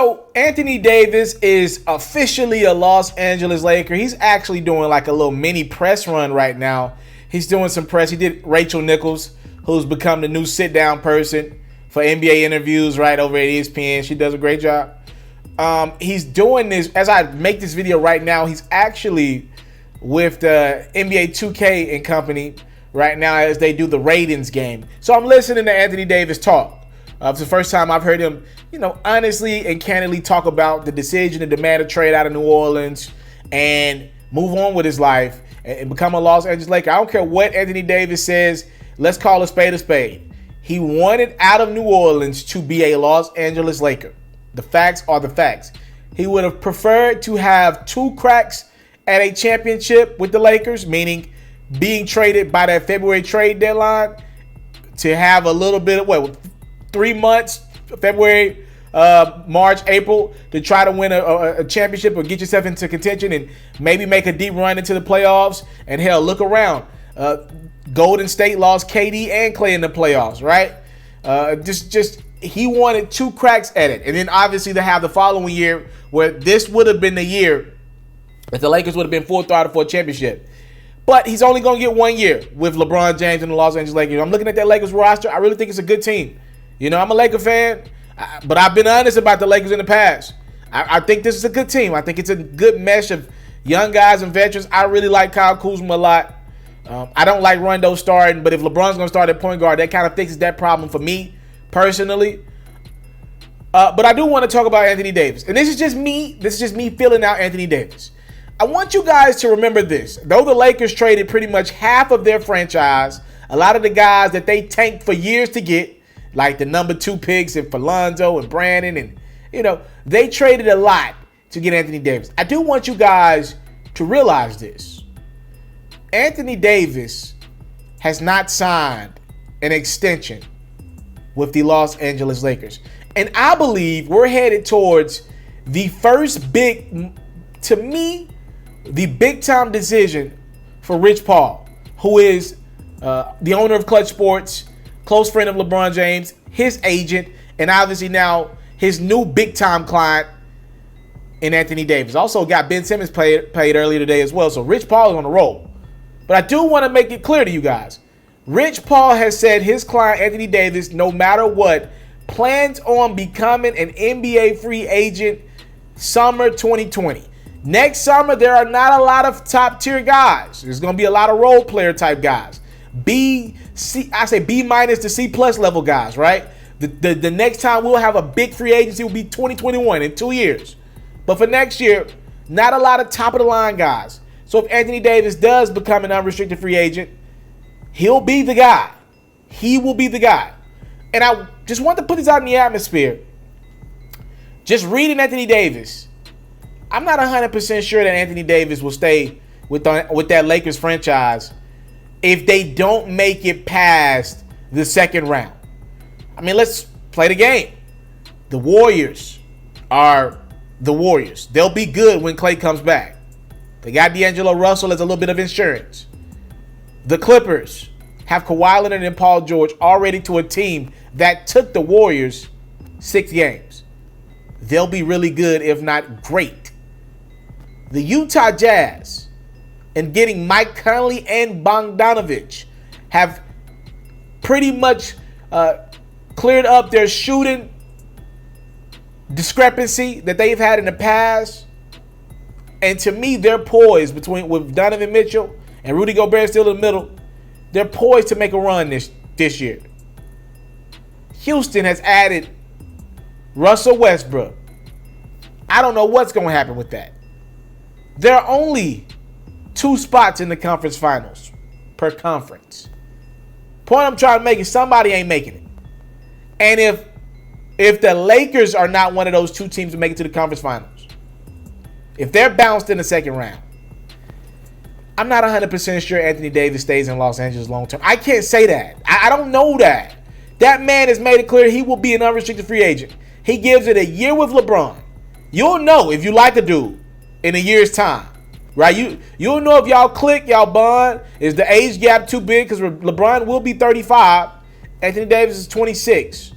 So Anthony Davis is officially a Los Angeles Laker. He's actually doing like a little mini press run right now. He's doing some press. He did Rachel Nichols, who's become the new sit-down person for NBA interviews right over at ESPN. She does a great job. He's doing this, as I make this video right now, he's actually with the NBA 2K and company right now as they do the ratings game. So I'm listening to Anthony Davis talk. It's the first time I've heard him, honestly and candidly talk about the decision to demand a trade out of New Orleans and move on with his life and become a Los Angeles Laker. I don't care what Anthony Davis says. Let's call a spade a spade. He wanted out of New Orleans to be a Los Angeles Laker. The facts are the facts. He would have preferred to have 2 cracks at a championship with the Lakers, meaning being traded by that February trade deadline, to have a little bit of 3 months, February, March, April, to try to win a championship or get yourself into contention and maybe make a deep run into the playoffs. And hell, look around. Golden State lost KD and Clay in the playoffs, right? He wanted 2 cracks at it. And then obviously to have the following year where this would have been the year that the Lakers would have been full throttle for a championship. But he's only going to get 1 year with LeBron James and the Los Angeles Lakers. I'm looking at that Lakers roster. I really think it's a good team. I'm a Laker fan, but I've been honest about the Lakers in the past. I think this is a good team. I think it's a good mesh of young guys and veterans. I really like Kyle Kuzma a lot. I don't like Rondo starting, but if LeBron's going to start at point guard, that kind of fixes that problem for me personally. But I do want to talk about Anthony Davis. And this is just me filling out Anthony Davis. I want you guys to remember this. Though the Lakers traded pretty much half of their franchise, a lot of the guys that they tanked for years to get, like the number 2 picks and for Lonzo and Brandon, and they traded a lot to get Anthony Davis. I do want you guys to realize this. Anthony Davis has not signed an extension with the Los Angeles Lakers. And I believe we're headed towards the first big time decision for Rich Paul, who is the owner of Clutch Sports, close friend of LeBron James, his agent, and obviously now his new big time client in Anthony Davis. Also got Ben Simmons paid earlier today as well. So Rich Paul is on the roll. But I do want to make it clear to you guys. Rich Paul has said his client, Anthony Davis, no matter what, plans on becoming an NBA free agent summer 2020. Next summer, there are not a lot of top tier guys. There's going to be a lot of role player type guys. B minus to C plus level guys, right? The next time we'll have a big free agency will be 2021 in 2 years. But for next year, not a lot of top of the line guys. So if Anthony Davis does become an unrestricted free agent, he'll be the guy. He will be the guy. And I just want to put this out in the atmosphere. Just reading Anthony Davis, I'm not 100% sure that Anthony Davis will stay with that Lakers franchise if they don't make it past the second round. I mean, let's play the game. The Warriors are the Warriors. They'll be good when Klay comes back. They got D'Angelo Russell as a little bit of insurance. The Clippers have Kawhi Leonard and Paul George already to a team that took the Warriors 6 games. They'll be really good, if not great. The Utah Jazz, and getting Mike Conley and Bogdanovich, have pretty much cleared up their shooting discrepancy that they've had in the past. And to me, they're poised with Donovan Mitchell and Rudy Gobert still in the middle. They're poised to make a run this year. Houston has added Russell Westbrook. I don't know what's going to happen with that. There are only 2 spots in the conference finals per conference. Point I'm trying to make is somebody ain't making it. And if the Lakers are not one of those 2 teams to make it to the conference finals, if they're bounced in the second round, I'm not 100% sure Anthony Davis stays in Los Angeles long term. I can't say that. I don't know that. That man has made it clear he will be an unrestricted free agent. He gives it a year with LeBron. You'll know if you like a dude in a year's time, right? You'll know if y'all click, y'all bond. Is the age gap too big? Because LeBron will be 35. Anthony Davis is 26.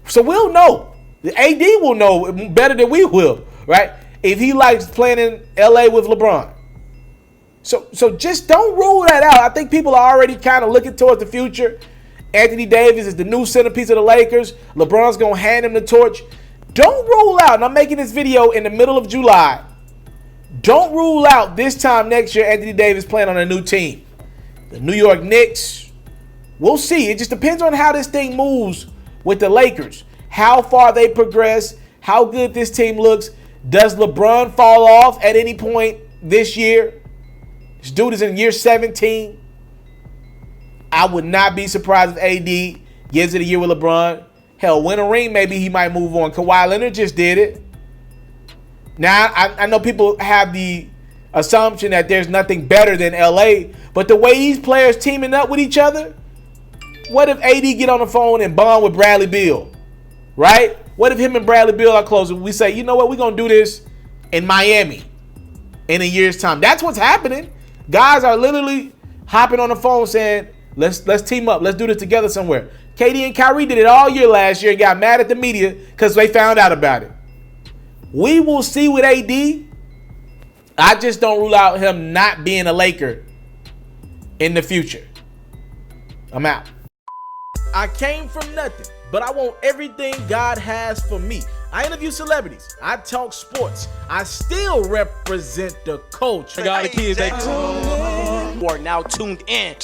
So we'll know. The AD will know better than we will, right? If he likes playing in LA with LeBron. So just don't rule that out. I think people are already kind of looking towards the future. Anthony Davis is the new centerpiece of the Lakers. LeBron's going to hand him the torch. Don't rule out, and I'm making this video in the middle of July. Don't rule out this time next year Anthony Davis playing on a new team. The New York Knicks. We'll see. It just depends on how this thing moves with the Lakers. How far they progress. How good this team looks. Does LeBron fall off at any point this year? This dude is in year 17. I would not be surprised if AD gives it a year with LeBron. Hell, win a ring, maybe he might move on. Kawhi Leonard just did it. Now, I know people have the assumption that there's nothing better than LA, but the way these players teaming up with each other, what if AD get on the phone and bond with Bradley Beal, right? What if him and Bradley Beal are close and we say, you know what, we're going to do this in Miami in a year's time. That's what's happening. Guys are literally hopping on the phone saying, let's team up. Let's do this together somewhere. KD and Kyrie did it all year last year and got mad at the media because they found out about it. We will see with AD. I just don't rule out him not being a Laker in the future. I'm out. I came from nothing, but I want everything God has for me. I interview celebrities. I talk sports. I still represent the culture. I got the kids. You are now tuned in.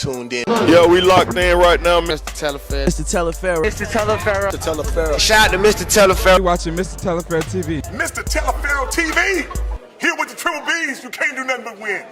Yeah, we locked in right now, Mr.Taliaferro. Mr.Taliaferro. Mr.Taliaferro. Mr.Taliaferro. Shout out to Mr.Taliaferro. You're watching Mr.Taliaferro TV. Mr. Taliaferro TV. Here with the triple B's, you can't do nothing but win.